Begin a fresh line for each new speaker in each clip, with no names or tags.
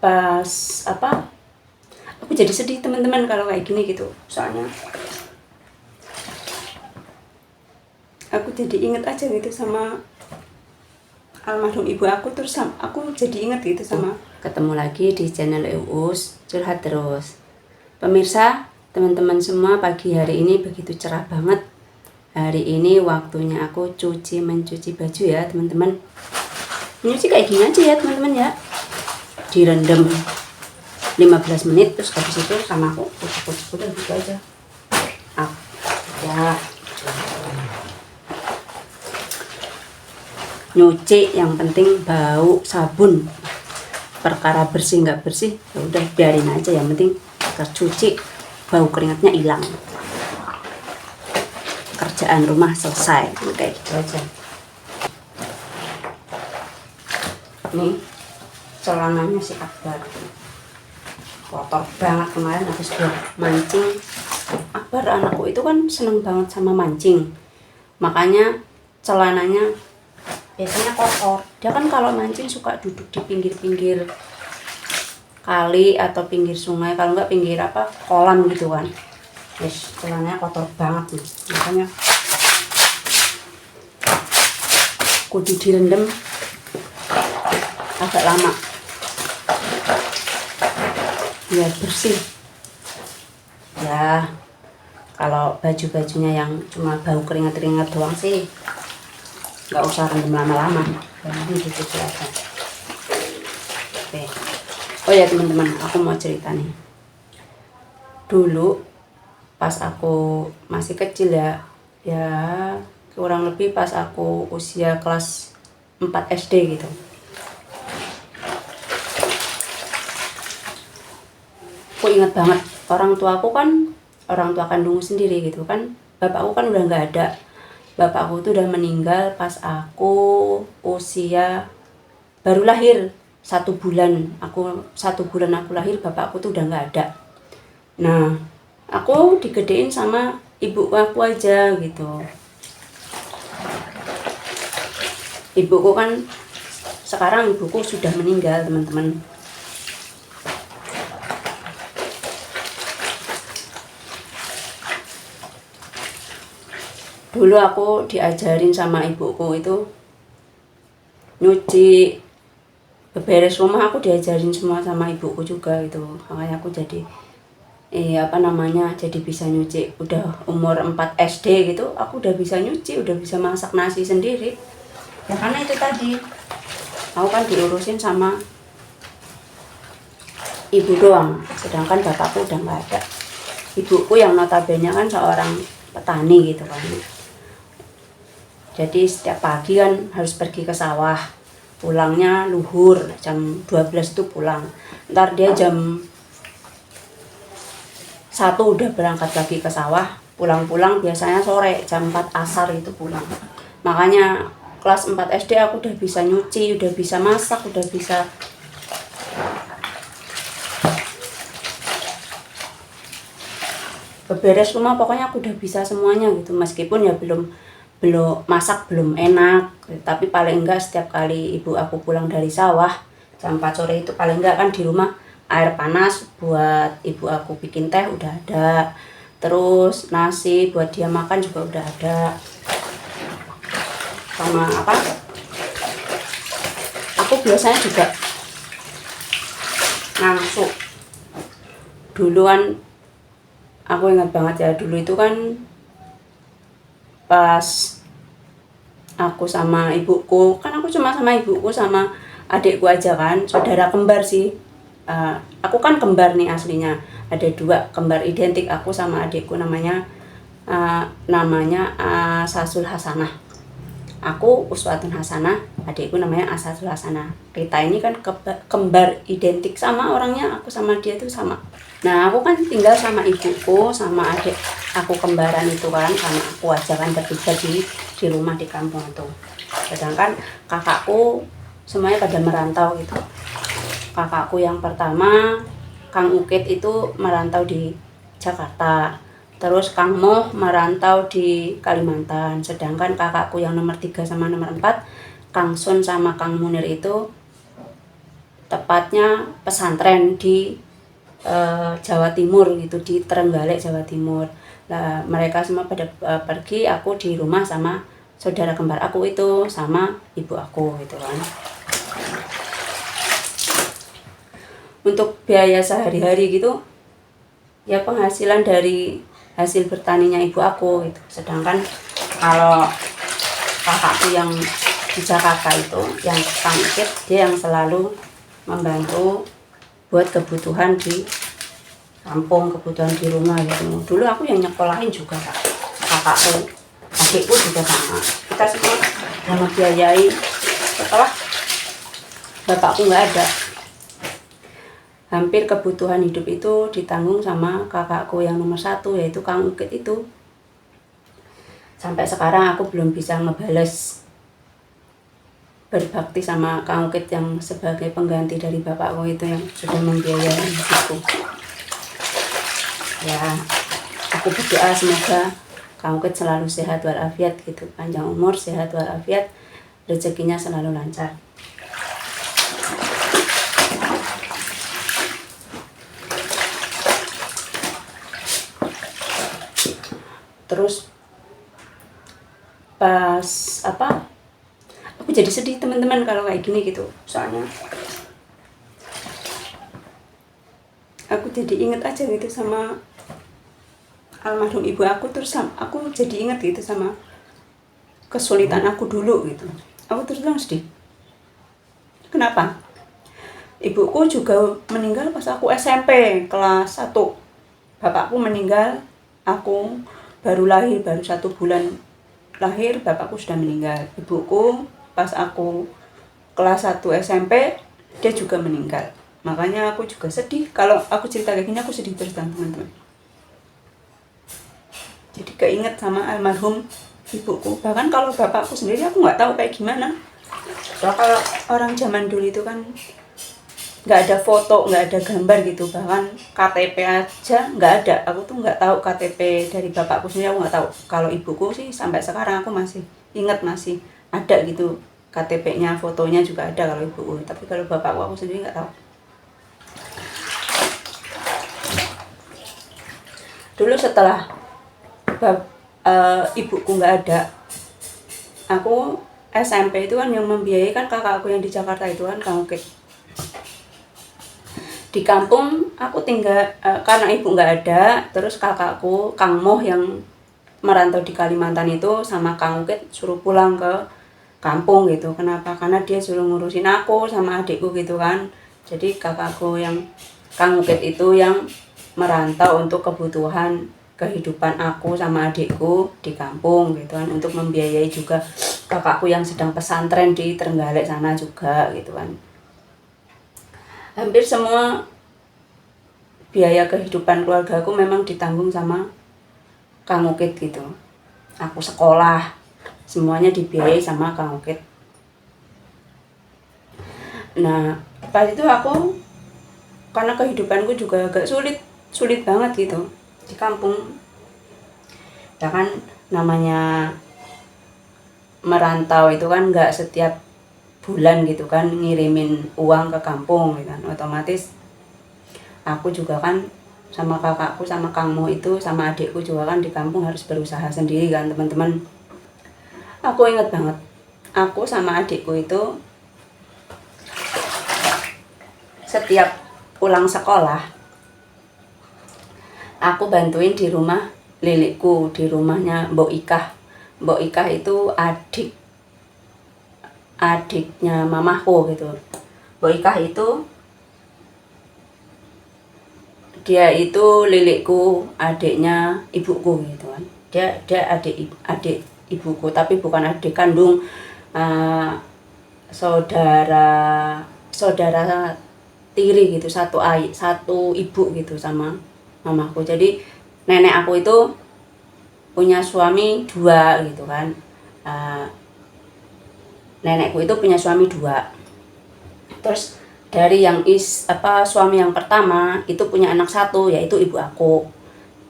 pas aku jadi sedih teman-teman kalau kayak gini gitu. Soalnya aku jadi inget aja gitu sama almarhum ibu aku, terus aku jadi inget gitu sama. Ketemu lagi di channel Uus Curhat Terus. Pemirsa, teman-teman semua, pagi hari ini begitu cerah banget. Hari ini waktunya aku mencuci baju ya teman-teman. Nyuci kayak gini aja ya teman-teman ya. Direndam 15 menit, terus habis itu sama aku kucuk-kucuk gitu aja. Ya. Nyuci yang penting bau sabun. Perkara bersih nggak bersih ya udah biarin aja, yang penting tercuci, bau keringatnya hilang, kerjaan rumah selesai. Kayak gitu aja. Nih celananya si Akbar kotor banget, kemarin habis buat mancing. Akbar anakku itu kan seneng banget sama mancing, makanya celananya biasanya kotor. Dia kan kalau mancing suka duduk di pinggir-pinggir kali atau pinggir sungai, kalau enggak pinggir kolam gitu kan. Yes, celananya kotor banget nih, makanya kudu direndam agak lama biar bersih ya. Kalau baju-bajunya yang cuma bau keringat-keringat doang sih nggak usah rendam lama-lama, yang gitu aja. Oke. Oh ya teman-teman, aku mau cerita nih. Dulu pas aku masih kecil ya kurang lebih pas aku usia kelas 4 SD gitu. Aku ingat banget, orang tua kandungku sendiri gitu kan. Bapakku kan udah nggak ada. Bapakku tuh udah meninggal pas aku usia baru lahir 1 bulan. 1 bulan aku lahir, bapakku tuh udah nggak ada. Nah, aku digedein sama ibu aku aja gitu. Ibuku kan sekarang ibuku sudah meninggal teman-teman. Dulu aku diajarin sama ibuku itu nyuci, beberes rumah aku diajarin semua sama ibuku juga gitu. Makanya aku jadi jadi bisa nyuci. Udah umur 4 SD gitu aku udah bisa nyuci, udah bisa masak nasi sendiri. Ya karena itu tadi, aku kan diurusin sama ibu doang, sedangkan bapakku udah nggak ada. Ibuku yang notabene kan seorang petani gitu kan. Jadi setiap pagi kan harus pergi ke sawah, pulangnya luhur jam 12 itu pulang. Ntar dia jam 1 udah berangkat lagi ke sawah, pulang-pulang biasanya sore jam 4 asar itu pulang. Makanya kelas 4 SD aku udah bisa nyuci, udah bisa masak, udah bisa beberes rumah, pokoknya aku udah bisa semuanya gitu. Meskipun ya belum masak belum enak, tapi paling enggak setiap kali ibu aku pulang dari sawah jam 4 sore itu paling enggak kan di rumah air panas buat ibu aku bikin teh udah ada, terus nasi buat dia makan juga udah ada, sama aku biasanya juga ngangsu. Dulu kan aku ingat banget ya, dulu itu kan pas aku sama ibuku, kan aku cuma sama ibuku sama adikku aja kan, saudara kembar sih. Aku kan kembar nih aslinya, ada 2 kembar identik, aku sama adikku namanya Sasul Hasanah. Aku Uswatun Hasanah, adikku namanya Asasul Hasanah. Kita ini kan kembar identik sama orangnya, aku sama dia tuh sama. Nah, aku kan tinggal sama ibuku sama adik aku kembaran itu kan, sama aku aja kan bertiga di rumah di kampung itu. Sedangkan kakakku semuanya pada merantau gitu. Kakakku yang pertama, Kang Ukit itu merantau di Jakarta. Terus Kang Moh merantau di Kalimantan. Sedangkan kakakku yang nomor 3 sama nomor 4, Kang Sun sama Kang Munir itu tepatnya pesantren di Jawa Timur gitu, di Trenggalek Jawa Timur. Nah mereka semua pada pergi, aku di rumah sama saudara kembar aku itu sama ibu aku gitu kan. Untuk biaya sehari-hari gitu ya penghasilan dari hasil bertaninya ibu aku gitu. Sedangkan kalau kakakku yang di Jakarta itu yang tangkit, dia yang selalu membantu buat kebutuhan di kampung, kebutuhan di rumah gitu. Dulu aku yang nyekolahin juga Kak. Kakakku, adikku juga sama. Kita semua yang membiayai setelah bapakku nggak ada. Hampir kebutuhan hidup itu ditanggung sama kakakku yang nomor 1, yaitu Kang Ukit itu. Sampai sekarang aku belum bisa ngebales berbakti sama Kang Ukit yang sebagai pengganti dari bapakku itu yang sudah membiayai hidupku. Ya, aku berdoa semoga Kang Ukit selalu sehat walafiat gitu, panjang umur, sehat walafiat, rezekinya selalu lancar. Terus pas aku jadi sedih teman-teman kalau kayak gini gitu, soalnya aku jadi inget aja gitu sama almarhum ibu aku. Terus aku jadi inget gitu sama kesulitan aku dulu gitu. Aku terus terang sedih. Kenapa? Ibuku juga meninggal pas aku SMP kelas 1. Bapakku meninggal, aku baru lahir, baru 1 bulan lahir bapakku sudah meninggal. Ibuku pas aku kelas 1 SMP dia juga meninggal. Makanya aku juga sedih. Kalau aku cerita kayak gini aku sedih terus teman-teman. Jadi keinget sama almarhum ibuku. Bahkan kalau bapakku sendiri aku nggak tahu kayak gimana. Soalnya kalau orang zaman dulu itu kan nggak ada foto, nggak ada gambar gitu. Bahkan KTP aja nggak ada. Aku tuh nggak tahu KTP dari bapakku sendiri, aku nggak tahu. Kalau ibuku sih sampai sekarang aku masih ingat, masih ada gitu. KTP-nya, fotonya juga ada kalau ibuku. Tapi kalau bapakku aku sendiri nggak tahu. Dulu setelah ibuku nggak ada, aku SMP itu kan yang membiayai kan kakakku yang di Jakarta itu kan Kang Ukit. Di kampung aku tinggal karena ibu nggak ada, terus kakakku Kang Moh yang merantau di Kalimantan itu sama Kang Ukit suruh pulang ke kampung gitu. Kenapa? Karena dia suruh ngurusin aku sama adikku gitu kan. Jadi kakakku yang Kang Ukit itu yang merantau untuk kebutuhan kehidupan aku sama adikku di kampung gitu kan, untuk membiayai juga kakakku yang sedang pesantren di Trenggalek sana juga gitu kan. Hampir semua biaya kehidupan keluarga aku memang ditanggung sama Kang Ukit gitu. Aku sekolah semuanya dibiayai sama Kang Ukit. Nah pas itu aku, karena kehidupanku juga agak sulit banget gitu di kampung ya kan. Namanya merantau itu kan nggak setiap bulan gitu kan ngirimin uang ke kampung gitu kan. Otomatis aku juga kan sama kakakku sama Kang Mo itu sama adikku juga kan di kampung harus berusaha sendiri kan teman-teman. Aku inget banget, aku sama adikku itu setiap pulang sekolah aku bantuin di rumah lilikku, di rumahnya Mbok Ikah. Mbok Ikah itu adiknya mamahku gitu. Mbok Ikah itu dia itu lilikku, adiknya ibuku gitu kan. Dia adik ibuku, tapi bukan adik kandung, saudara tiri gitu, satu ibu gitu sama mamaku. Jadi nenek aku itu punya suami 2 gitu kan. Nenekku itu punya suami 2. Terus dari yang suami yang pertama itu punya anak 1, yaitu ibu aku.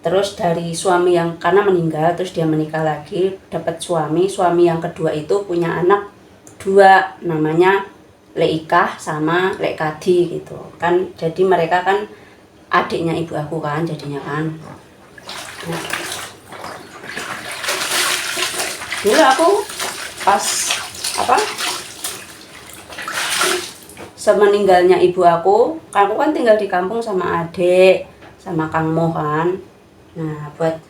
Terus dari suami yang karena meninggal, terus dia menikah lagi, dapat suami yang kedua itu punya anak 2, namanya Lek Ikah sama Lek Kadi gitu kan. Jadi mereka kan adiknya ibu aku kan jadinya kan. Nah, dulu aku pas apa semeninggalnya ibu aku kan tinggal di kampung sama adik sama Kang Mo kan. Nah buat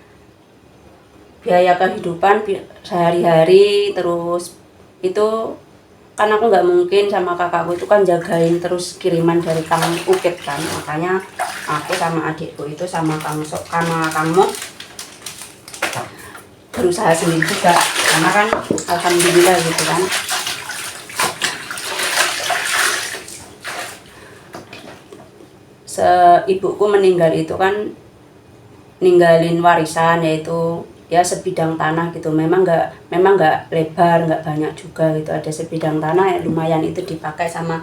biaya kehidupan sehari-hari terus itu kan aku nggak mungkin sama kakakku itu kan jagain terus kiriman dari Kang Ukit kan, makanya aku sama adikku itu sama Kang Mo berusaha sendiri juga karena kan alhamdulillah gitu kan. Ibuku meninggal itu kan ninggalin warisan yaitu ya sebidang tanah gitu, memang nggak lebar, nggak banyak juga gitu, ada sebidang tanah ya lumayan itu dipakai sama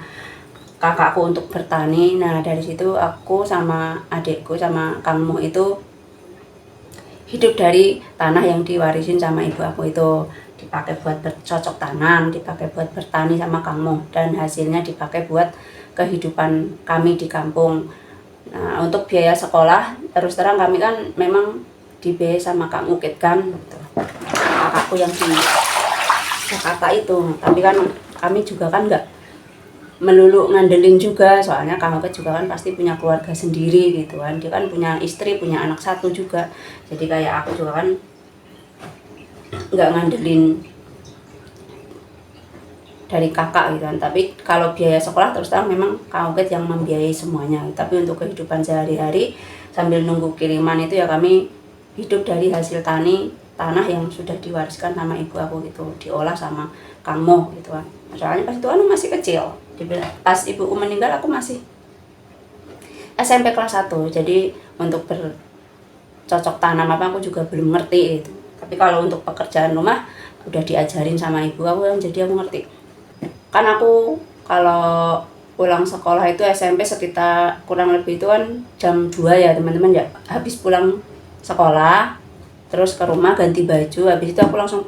kakakku untuk bertani. Nah dari situ aku sama adikku sama Kang Mo itu hidup dari tanah yang diwarisin sama ibu aku, itu dipakai buat bercocok tanam, dipakai buat bertani sama Kang Mo, dan hasilnya dipakai buat kehidupan kami di kampung. Nah untuk biaya sekolah terus terang kami kan memang dibiayai sama Kang Ukit kan gitu. Kakakku yang di Jakarta itu, tapi kan kami juga kan nggak melulu ngandelin juga, soalnya Kang Ukit juga kan pasti punya keluarga sendiri gitu kan, dia kan punya istri, punya anak satu juga, jadi kayak aku juga kan nggak ngandelin dari kakak gitu kan. Tapi kalau biaya sekolah terus terang memang Kang Ukit yang membiayai semuanya, tapi untuk kehidupan sehari-hari sambil nunggu kiriman itu ya kami hidup dari hasil tanah yang sudah diwariskan sama ibu aku gitu, diolah sama Kang Mo gitu kan. Soalnya pas itu aku masih kecil, pas ibuku meninggal aku masih SMP kelas 1, jadi untuk bercocok tanam apa aku juga belum ngerti itu. Tapi kalau untuk pekerjaan rumah udah diajarin sama ibu aku, jadi aku ngerti. Kan aku kalau pulang sekolah itu SMP sekitar kurang lebih itu kan jam 2 ya teman-teman ya, habis pulang sekolah terus ke rumah ganti baju, habis itu aku langsung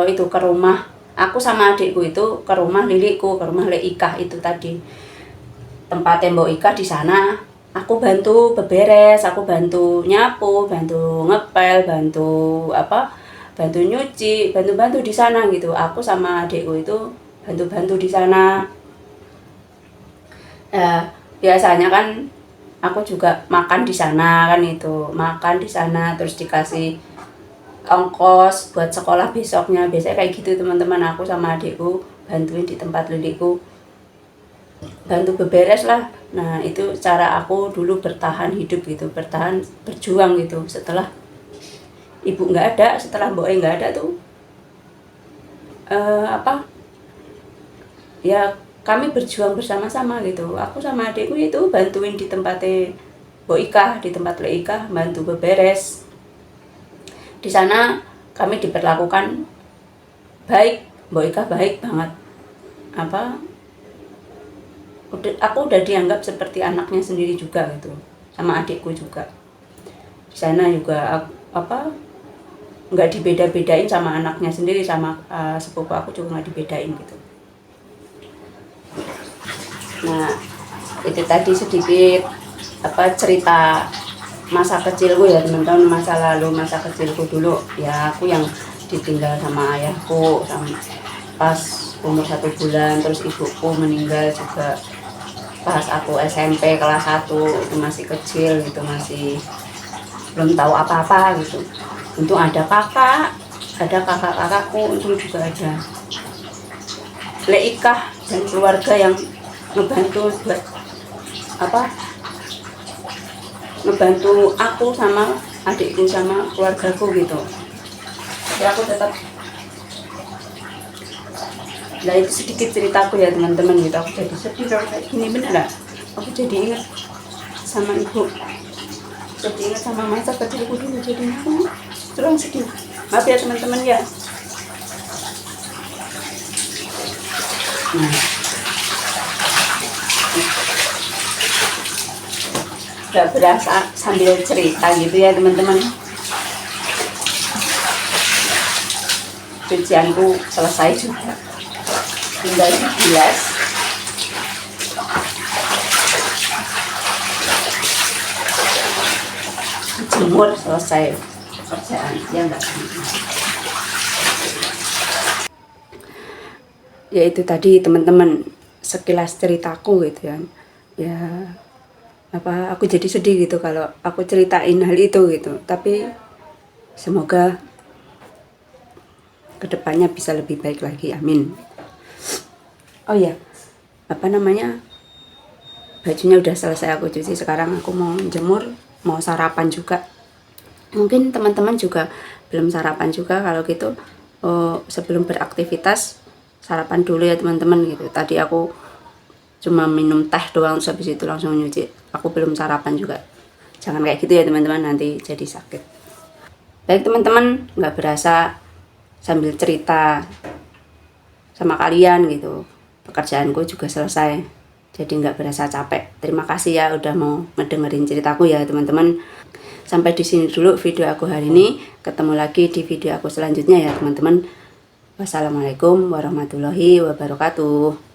itu ke rumah aku sama adikku itu ke rumah liliku, ke rumah Lek Ikah itu tadi, tempat tembok Ikah. Di sana aku bantu beberes, aku bantu nyapu, bantu ngepel, bantu nyuci, bantu di sana gitu. Aku sama adikku itu bantu di sana. Biasanya kan aku juga makan di sana kan, itu makan di sana terus dikasih ongkos buat sekolah besoknya, biasanya kayak gitu teman-teman. Aku sama adikku bantuin di tempat liliku, bantu beberes lah. Nah itu cara aku dulu bertahan hidup gitu, berjuang gitu. Setelah ibu nggak ada, setelah Mbok nggak ada tuh ya kami berjuang bersama-sama gitu. Aku sama adikku itu bantuin di tempatnya Mbok Ikah, di tempat Lek Ikah, bantu beberes. Di sana kami diperlakukan baik, Mbok Ikah baik banget. Aku udah dianggap seperti anaknya sendiri juga gitu, sama adikku juga. Di sana juga nggak dibeda-bedain sama anaknya sendiri, sama sepupu aku juga nggak dibedain gitu. Nah itu tadi sedikit cerita masa kecilku ya teman-teman, masa lalu, masa kecilku dulu ya. Aku yang ditinggal sama ayahku pas umur 1 bulan, terus ibuku meninggal juga pas aku SMP kelas 1, itu masih kecil gitu, masih belum tahu apa-apa gitu. Untung ada kakakku, untung juga ada Lek Ikah dan keluarga yang ngebantu buat ngebantu aku sama adikku sama keluargaku gitu. Ya aku tetap, nah itu sedikit ceritaku ya teman-teman gitu. Aku jadi sedih kalau kayak gini, bener gak? Aku jadi ingat sama ibu, jadi ingat sama masa kecilku dulu, jadi aku terus sedih. Maaf ya teman-teman ya. Nah, gak berasa sambil cerita gitu ya teman-teman. Cucianku selesai juga, tinggal dibilas. jemur selesai kerjaan ya enggak. Ya itu tadi teman-teman sekilas ceritaku gitu kan. Ya apa aku jadi sedih gitu kalau aku ceritain hal itu gitu. Tapi semoga kedepannya bisa lebih baik lagi, amin. Oh ya, apa namanya, bajunya udah selesai aku cuci, sekarang aku mau jemur, mau sarapan juga. Mungkin teman-teman juga belum sarapan juga, kalau gitu sebelum beraktivitas sarapan dulu ya teman-teman gitu. Tadi aku cuma minum teh doang, terus habis itu langsung nyuci. Aku belum sarapan juga. Jangan kayak gitu ya teman-teman, nanti jadi sakit. Baik teman-teman, nggak berasa sambil cerita sama kalian gitu, pekerjaanku juga selesai, jadi nggak berasa capek. Terima kasih ya udah mau ngedengerin ceritaku ya teman-teman. Sampai di sini dulu video aku hari ini. Ketemu lagi di video aku selanjutnya ya teman-teman. Wassalamualaikum warahmatullahi wabarakatuh.